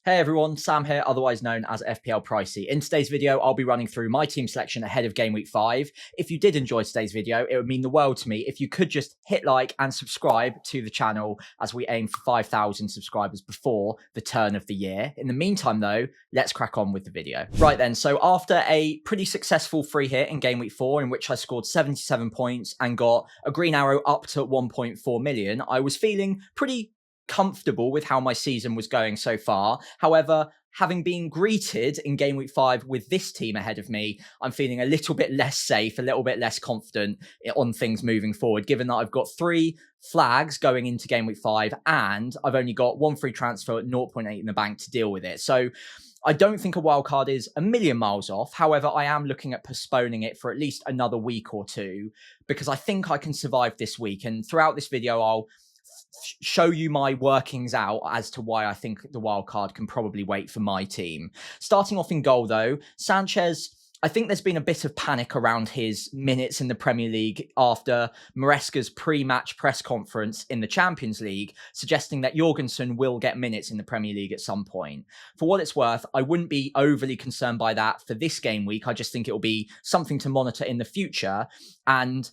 Hey everyone, Sam here, otherwise known as FPL Pricey. In today's video, I'll be running through my team selection ahead of Game Week 5. If you did enjoy today's video, it would mean the world to me if you could just hit like and subscribe to the channel as we aim for 5,000 subscribers before the turn of the year. In the meantime though, let's crack on with the video. Right then, so after a pretty successful free hit in Game Week 4, in which I scored 77 points and got a green arrow up to 1.4 million, I was feeling pretty comfortable with how my season was going so far. However, having been greeted in Game Week 5 with this team ahead of me, I'm feeling a little bit less safe, a little bit less confident on things moving forward, given that I've got 3 flags going into Game Week 5 and I've only got 1 free transfer at 0.8 in the bank to deal with it. So I don't think a wildcard is a million miles off. However, I am looking at postponing it for at least another week or two because I think I can survive this week. And throughout this video, I'll show you my workings out as to why I think the wild card can probably wait for my team. Starting off in goal though, Sanchez, I think there's been a bit of panic around his minutes in the Premier League after Maresca's pre-match press conference in the Champions League, suggesting that Jorgensen will get minutes in the Premier League at some point. For what it's worth, I wouldn't be overly concerned by that for this game week. I just think it will be something to monitor in the future. And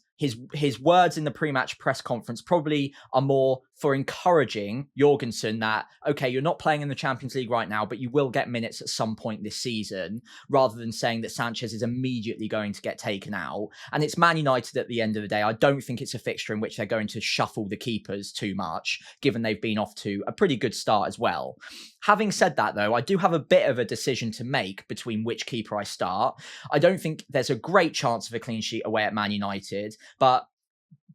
his words in the pre-match press conference probably are more for encouraging Jorgensen that, okay, you're not playing in the Champions League right now, but you will get minutes at some point this season, rather than saying that Sanchez is immediately going to get taken out. And it's Man United at the end of the day. I don't think it's a fixture in which they're going to shuffle the keepers too much, given they've been off to a pretty good start as well. Having said that, though, I do have a bit of a decision to make between which keeper I start. I don't think there's a great chance of a clean sheet away at Man United, but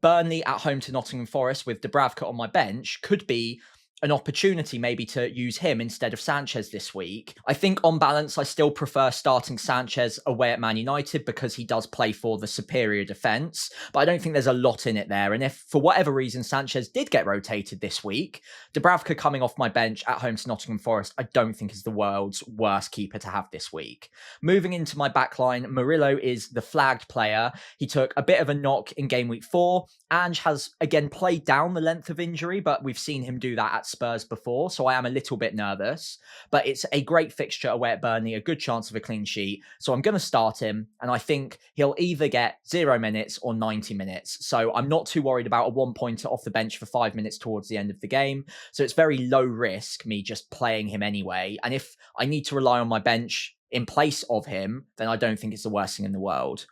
Burnley at home to Nottingham Forest with Dubravka on my bench could be an opportunity maybe to use him instead of Sanchez this week. I think on balance, I still prefer starting Sanchez away at Man United because he does play for the superior defence, but I don't think there's a lot in it there. And if for whatever reason Sanchez did get rotated this week, Dubravka coming off my bench at home to Nottingham Forest, I don't think is the world's worst keeper to have this week. Moving into my backline, Murillo is the flagged player. He took a bit of a knock in Game Week 4. Ange has again played down the length of injury, but we've seen him do that at Spurs before, so I am a little bit nervous. But it's a great fixture away at Burnley, a good chance of a clean sheet. So I'm going to start him, and I think he'll either get 0 minutes or 90 minutes. So I'm not too worried about a 1-pointer off the bench for 5 minutes towards the end of the game. So it's very low risk, me just playing him anyway. And if I need to rely on my bench in place of him, then I don't think it's the worst thing in the world.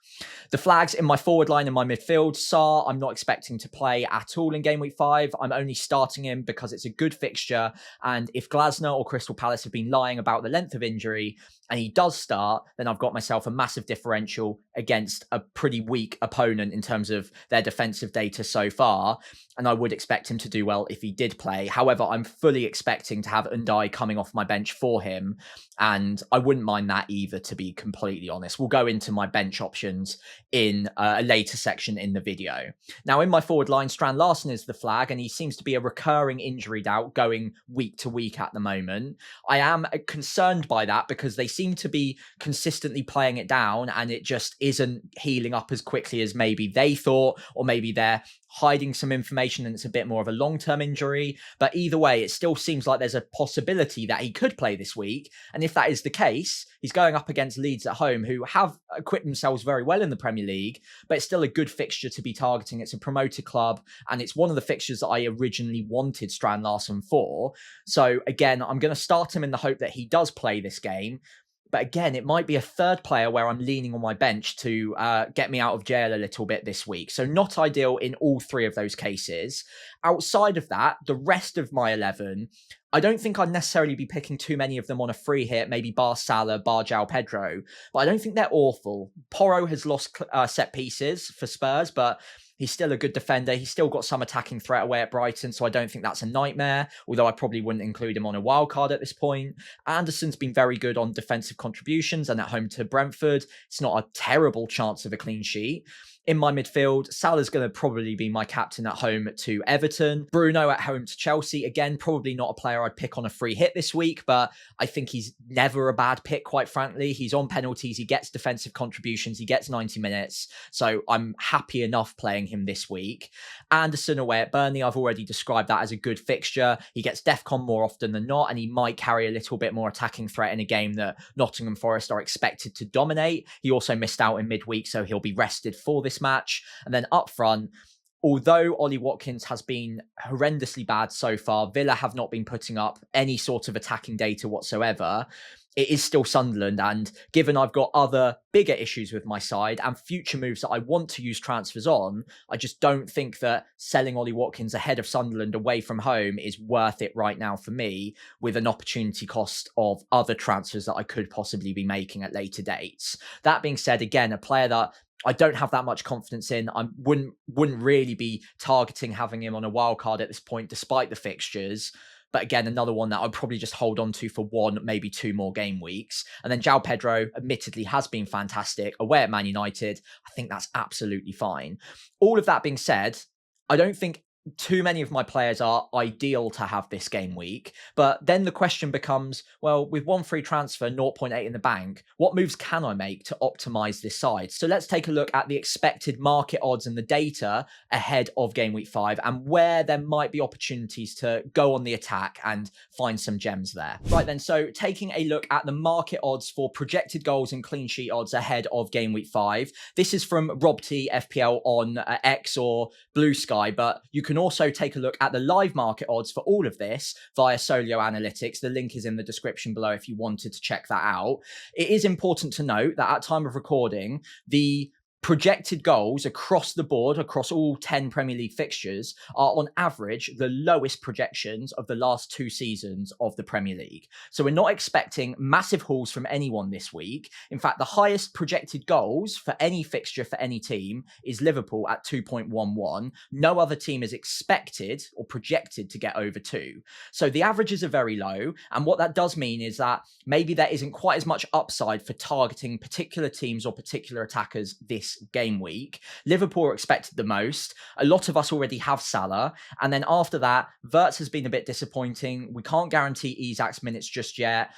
The flags in my forward line and my midfield, Sarr, I'm not expecting to play at all in Game Week 5. I'm only starting him because it's a good fixture. And if Glasner or Crystal Palace have been lying about the length of injury and he does start, then I've got myself a massive differential against a pretty weak opponent in terms of their defensive data so far. And I would expect him to do well if he did play. However, I'm fully expecting to have Undai coming off my bench for him. And I wouldn't mind that either, to be completely honest. We'll go into my bench options in a later section in the video. Now, in my forward line, Strand Larsen is the flag, and he seems to be a recurring injury doubt going week to week at the moment. I am concerned by that because they seem to be consistently playing it down, and it just isn't healing up as quickly as maybe they thought, or maybe they're hiding some information and it's a bit more of a long-term injury. But either way, it still seems like there's a possibility that he could play this week. And if that is the case, he's going up against Leeds at home, who have equipped themselves very well in the Premier League, but it's still a good fixture to be targeting. It's a promoted club, and it's one of the fixtures that I originally wanted Strand Larsen for. So again, I'm going to start him in the hope that he does play this game. But again, it might be a third player where I'm leaning on my bench to get me out of jail a little bit this week. So not ideal in all 3 of those cases. Outside of that, the rest of my 11, I don't think I'd necessarily be picking too many of them on a free hit, maybe bar Salah, bar João Pedro. But I don't think they're awful. Porro has lost set pieces for Spurs, but he's still a good defender. He's still got some attacking threat away at Brighton, so I don't think that's a nightmare, although I probably wouldn't include him on a wildcard at this point. Anderson's been very good on defensive contributions and at home to Brentford. It's not a terrible chance of a clean sheet. In my midfield, Salah's going to probably be my captain at home to Everton. Bruno at home to Chelsea. Again, probably not a player I'd pick on a free hit this week, but I think he's never a bad pick, quite frankly. He's on penalties, he gets defensive contributions, he gets 90 minutes. So I'm happy enough playing him this week. Anderson away at Burnley, I've already described that as a good fixture. He gets DEFCON more often than not, and he might carry a little bit more attacking threat in a game that Nottingham Forest are expected to dominate. He also missed out in midweek, so he'll be rested for this match. And then up front, although Ollie Watkins has been horrendously bad so far, Villa have not been putting up any sort of attacking data whatsoever. It is still Sunderland, and given I've got other bigger issues with my side and future moves that I want to use transfers on, I just don't think that selling Ollie Watkins ahead of Sunderland away from home is worth it right now for me, with an opportunity cost of other transfers that I could possibly be making at later dates. That being said, again, a player that I don't have that much confidence in. I wouldn't really be targeting having him on a wild card at this point, despite the fixtures. But again, another one that I'd probably just hold on to for one, maybe two more game weeks. And then João Pedro, admittedly, has been fantastic away at Man United. I think that's absolutely fine. All of that being said, I don't think too many of my players are ideal to have this game week. But then the question becomes, well, with one free transfer, 0.8 in the bank, what moves can I make to optimize this side? So let's take a look at the expected market odds and the data ahead of game week 5 and where there might be opportunities to go on the attack and find some gems there. Right then, so taking a look at the market odds for projected goals and clean sheet odds ahead of game week 5. This is from Rob T FPL on X or Blue Sky, but you can also take a look at the live market odds for all of this via Solio Analytics. The link is in the description below if you wanted to check that out. It is important to note that at time of recording, the projected goals across the board, across all 10 Premier League fixtures, are on average the lowest projections of the last 2 seasons of the Premier League. So we're not expecting massive hauls from anyone this week. In fact, the highest projected goals for any fixture for any team is Liverpool at 2.11. No other team is expected or projected to get over 2. So the averages are very low. And what that does mean is that maybe there isn't quite as much upside for targeting particular teams or particular attackers this game week. Liverpool are expected the most. A lot of us already have Salah. And then after that, Wirtz has been a bit disappointing. We can't guarantee Isak's minutes just yet.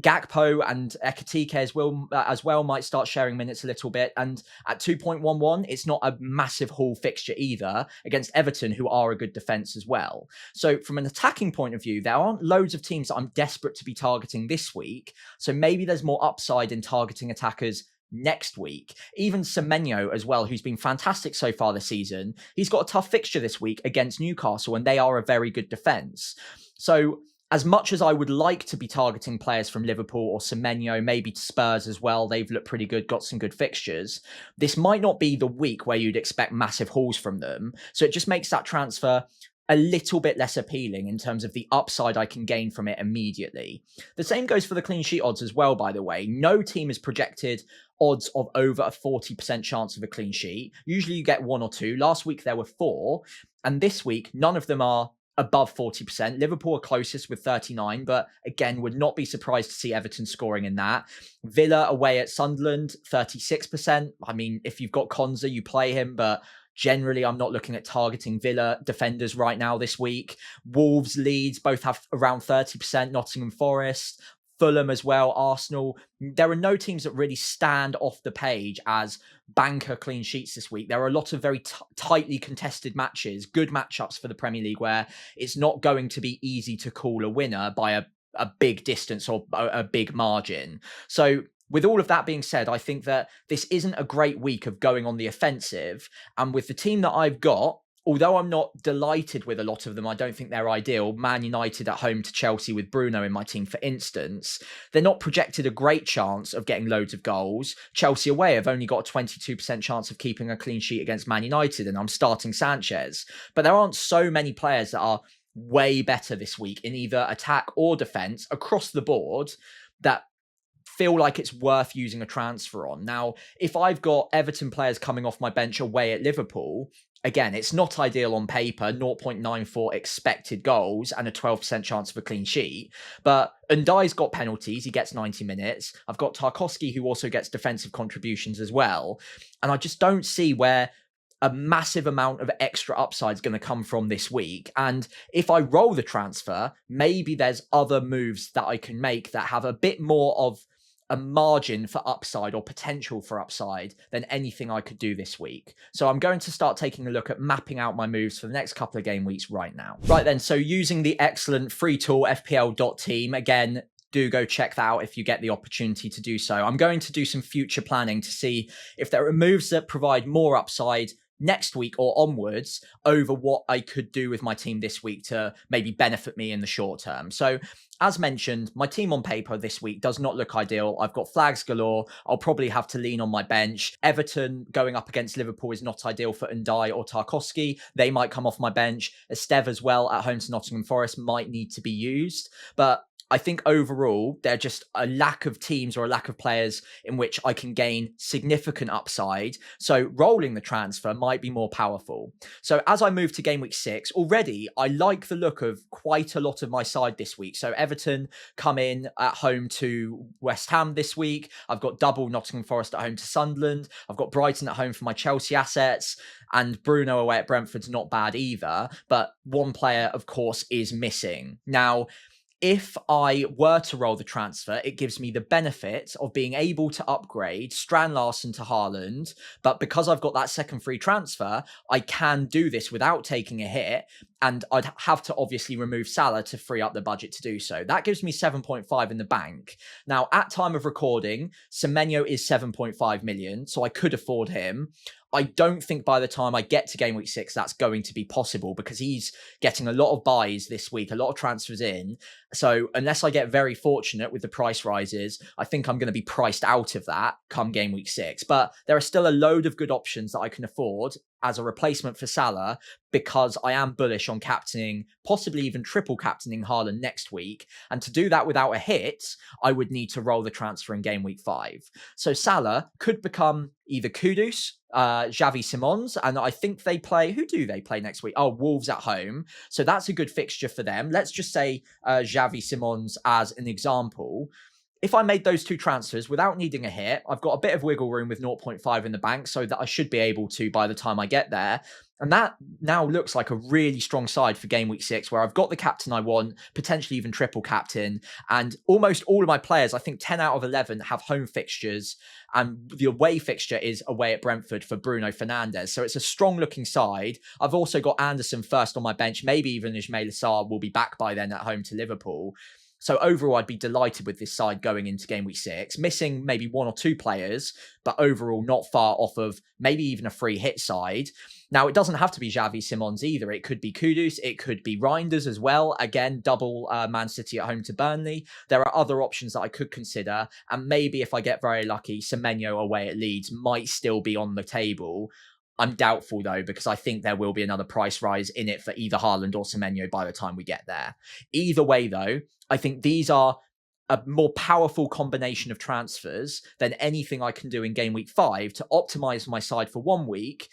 Gakpo and Ekitike as well might start sharing minutes a little bit. And at 2.11, it's not a massive haul fixture either against Everton, who are a good defence as well. So from an attacking point of view, there aren't loads of teams that I'm desperate to be targeting this week. So maybe there's more upside in targeting attackers next week. Even Semenyo as well, who's been fantastic so far this season. He's got a tough fixture this week against Newcastle, and they are a very good defence. So as much as I would like to be targeting players from Liverpool or Semenyo, maybe Spurs as well, they've looked pretty good, got some good fixtures, this might not be the week where you'd expect massive hauls from them. So it just makes that transfer a little bit less appealing in terms of the upside I can gain from it immediately. The same goes for the clean sheet odds as well, by the way. No team is projected odds of over a 40% chance of a clean sheet. Usually you get 1 or 2. Last week there were 4. And this week, none of them are above 40%. Liverpool are closest with 39, but again, would not be surprised to see Everton scoring in that. Villa away at Sunderland, 36%. I mean, if you've got Konza, you play him, but generally, I'm not looking at targeting Villa defenders right now this week. Wolves, Leeds, both have around 30%. Nottingham Forest, Fulham as well, Arsenal. There are no teams that really stand off the page as banker clean sheets this week. There are a lot of very tightly contested matches, good matchups for the Premier League where it's not going to be easy to call a winner by a big distance or a big margin. So with all of that being said, I think that this isn't a great week of going on the offensive. And with the team that I've got, although I'm not delighted with a lot of them, I don't think they're ideal. Man United at home to Chelsea with Bruno in my team, for instance, they're not projected a great chance of getting loads of goals. Chelsea away have only got a 22% chance of keeping a clean sheet against Man United, and I'm starting Sanchez. But there aren't so many players that are way better this week in either attack or defence across the board that feel like it's worth using a transfer on. Now, if I've got Everton players coming off my bench away at Liverpool, again, it's not ideal on paper, 0.94 expected goals and a 12% chance of a clean sheet. But Undai's got penalties. He gets 90 minutes. I've got Tarkowski, who also gets defensive contributions as well. And I just don't see where a massive amount of extra upside is going to come from this week. And if I roll the transfer, maybe there's other moves that I can make that have a bit more of a margin for upside or potential for upside than anything I could do this week. So I'm going to start taking a look at mapping out my moves for the next couple of game weeks right now. Right then, so using the excellent free tool FPL.team, again, do go check that out if you get the opportunity to do so. I'm going to do some future planning to see if there are moves that provide more upside next week or onwards over what I could do with my team this week to maybe benefit me in the short term. So as mentioned, my team on paper this week does not look ideal. I've got flags galore. I'll probably have to lean on my bench. Everton going up against Liverpool is not ideal for Ndai or Tarkowski. They might come off my bench. Esteve as well at home to Nottingham Forest might need to be used. But I think overall, they're just a lack of teams or a lack of players in which I can gain significant upside. So rolling the transfer might be more powerful. So as I move to game week 6, already I like the look of quite a lot of my side this week. So Everton come in at home to West Ham this week. I've got double Nottingham Forest at home to Sunderland. I've got Brighton at home for my Chelsea assets. And Bruno away at Brentford's not bad either. But one player, of course, is missing. Now, if I were to roll the transfer, it gives me the benefit of being able to upgrade Strand Larsen to Haaland. But because I've got that second free transfer, I can do this without taking a hit. And I'd have to obviously remove Salah to free up the budget to do so. That gives me 7.5 in the bank. Now, at time of recording, Semenyo is 7.5 million, so I could afford him. I don't think by the time I get to game week 6, that's going to be possible because he's getting a lot of buys this week, a lot of transfers in. So unless I get very fortunate with the price rises, I think I'm going to be priced out of that come game week 6. But there are still a load of good options that I can afford as a replacement for Salah because I am bullish on captaining, possibly even triple captaining Haaland next week. And to do that without a hit, I would need to roll the transfer in game week 5. So Salah could become either Kudus, Xavi Simons, and I think they play, who do they play next week? Oh, Wolves at home. So that's a good fixture for them. Let's just say Xavi Simons as an example. If I made those two transfers without needing a hit, I've got a bit of wiggle room with 0.5 in the bank so that I should be able to by the time I get there. And that now looks like a really strong side for game week 6 where I've got the captain I want, potentially even triple captain. And almost all of my players, I think 10 out of 11 have home fixtures. And the away fixture is away at Brentford for Bruno Fernandes. So it's a strong looking side. I've also got Anderson first on my bench. Maybe even Ismail Assar will be back by then at home to Liverpool. So overall, I'd be delighted with this side going into game week 6, missing maybe one or two players, but overall not far off of maybe even a free hit side. Now, it doesn't have to be Xavi Simons either. It could be Kudus. It could be Reinders as well. Again, double Man City at home to Burnley. There are other options that I could consider. And maybe if I get very lucky, Semenyo away at Leeds might still be on the table. I'm doubtful, though, because I think there will be another price rise in it for either Haaland or Semenyo by the time we get there. Either way, though, I think these are a more powerful combination of transfers than anything I can do in game week 5 to optimize my side for 1 week.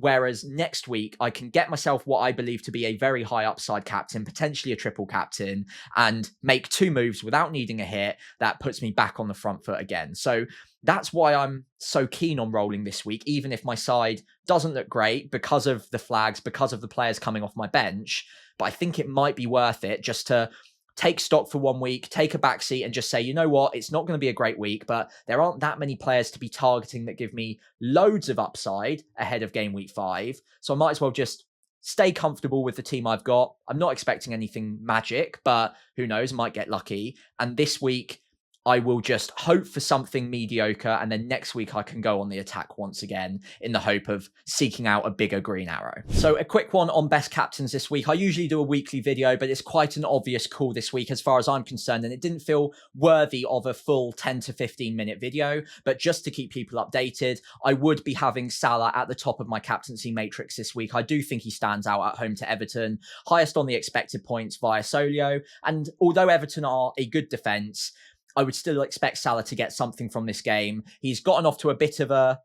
Whereas next week, I can get myself what I believe to be a very high upside captain, potentially a triple captain, and make 2 moves without needing a hit. That puts me back on the front foot again. So that's why I'm so keen on rolling this week, even if my side doesn't look great because of the flags, because of the players coming off my bench. But I think it might be worth it just to take stock for 1 week, take a backseat and just say, you know what, it's not going to be a great week, but there aren't that many players to be targeting that give me loads of upside ahead of game week 5. So I might as well just stay comfortable with the team I've got. I'm not expecting anything magic, but who knows, might get lucky. And this week, I will just hope for something mediocre, and then next week I can go on the attack once again in the hope of seeking out a bigger green arrow. So a quick one on best captains this week. I usually do a weekly video, but it's quite an obvious call this week as far as I'm concerned, and it didn't feel worthy of a full 10 to 15 minute video. But just to keep people updated, I would be having Salah at the top of my captaincy matrix this week. I do think he stands out at home to Everton, highest on the expected points via Solio. And although Everton are a good defence, I would still expect Salah to get something from this game. He's gotten off to a bit of a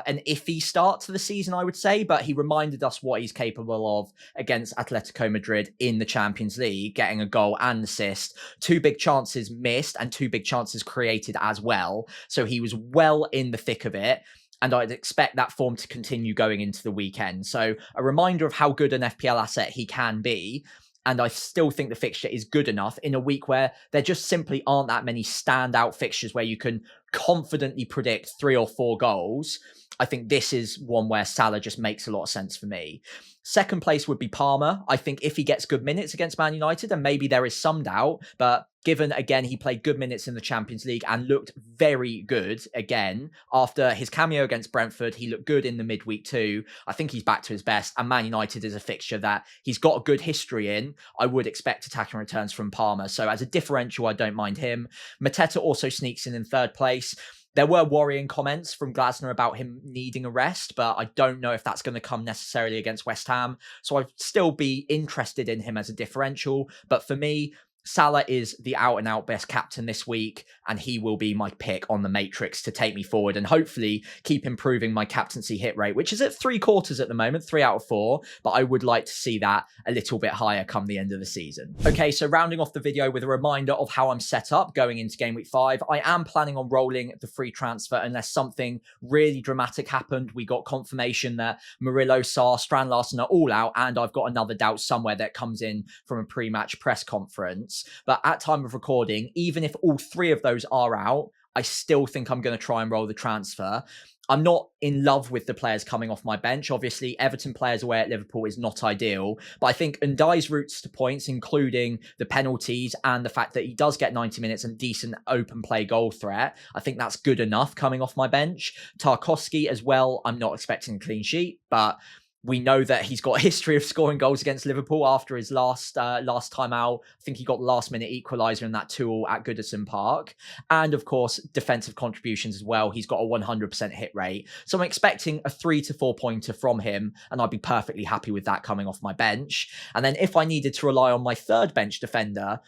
an iffy start to the season, I would say, but he reminded us what he's capable of against Atletico Madrid in the Champions League, getting a goal and assist, 2 big chances missed and 2 big chances created as well. So he was well in the thick of it. And I'd expect that form to continue going into the weekend. So a reminder of how good an FPL asset he can be. And I still think the fixture is good enough in a week where there just simply aren't that many standout fixtures where you can confidently predict 3 or 4 goals. I think this is one where Salah just makes a lot of sense for me. Second place would be Palmer. I think if he gets good minutes against Man United, and maybe there is some doubt, but given, again, he played good minutes in the Champions League and looked very good again. After his cameo against Brentford, he looked good in the midweek too. I think he's back to his best, and Man United is a fixture that he's got a good history in. I would expect attacking returns from Palmer. So as a differential, I don't mind him. Mateta also sneaks in third place. There were worrying comments from Glasner about him needing a rest, but I don't know if that's going to come necessarily against West Ham. So I'd still be interested in him as a differential. But for me, Salah is the out-and-out best captain this week, and he will be my pick on the matrix to take me forward and hopefully keep improving my captaincy hit rate, which is at 3/4 at the moment, 3 out of 4, but I would like to see that a little bit higher come the end of the season. Okay, so rounding off the video with a reminder of how I'm set up going into Game Week 5, I am planning on rolling the free transfer unless something really dramatic happened. We got confirmation that Murillo, Sarr, Strand Larsen are all out, and I've got another doubt somewhere that comes in from a pre-match press conference. But at time of recording, even if all 3 of those are out, I still think I'm going to try and roll the transfer. I'm not in love with the players coming off my bench. Obviously, Everton players away at Liverpool is not ideal. But I think Ndai's routes to points, including the penalties and the fact that he does get 90 minutes and decent open play goal threat, I think that's good enough coming off my bench. Tarkowski as well, I'm not expecting a clean sheet, but we know that he's got a history of scoring goals against Liverpool after his last time out. I think he got the last-minute equaliser in that 2-2 at Goodison Park. And, of course, defensive contributions as well. He's got a 100% hit rate. So I'm expecting a 3 to 4 pointer from him, and I'd be perfectly happy with that coming off my bench. And then if I needed to rely on my third bench defender,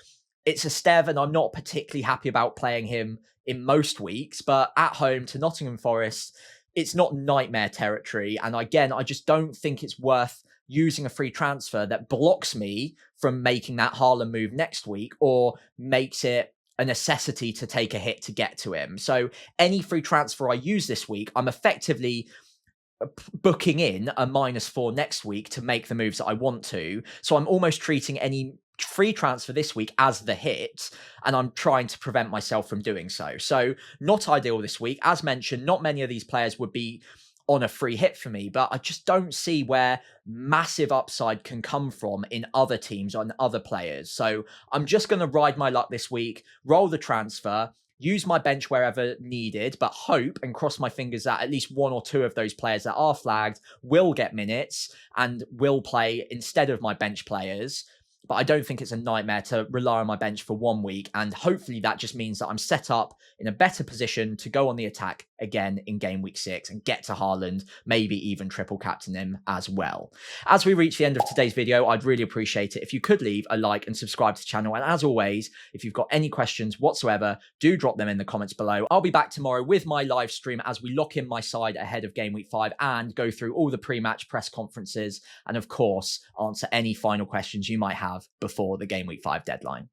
it's Esteve, and I'm not particularly happy about playing him in most weeks. But at home to Nottingham Forest, it's not nightmare territory. And again, I just don't think it's worth using a free transfer that blocks me from making that Haaland move next week or makes it a necessity to take a hit to get to him. So any free transfer I use this week, I'm effectively booking in a -4 next week to make the moves that I want to. So I'm almost treating any free transfer this week as the hit, and I'm trying to prevent myself from doing so. So not ideal this week. As mentioned, not many of these players would be on a free hit for me, but I just don't see where massive upside can come from in other teams on other players. So I'm just going to ride my luck this week, roll the transfer, use my bench wherever needed, but hope and cross my fingers that at least 1 or 2 of those players that are flagged will get minutes and will play instead of my bench players. But I don't think it's a nightmare to rely on my bench for 1 week. And hopefully that just means that I'm set up in a better position to go on the attack again in Game Week 6 and get to Haaland, maybe even triple captain him as well. As we reach the end of today's video, I'd really appreciate it if you could leave a like and subscribe to the channel. And as always, if you've got any questions whatsoever, do drop them in the comments below. I'll be back tomorrow with my live stream as we lock in my side ahead of Game Week 5 and go through all the pre-match press conferences and, of course, answer any final questions you might have before the Game Week 5 deadline.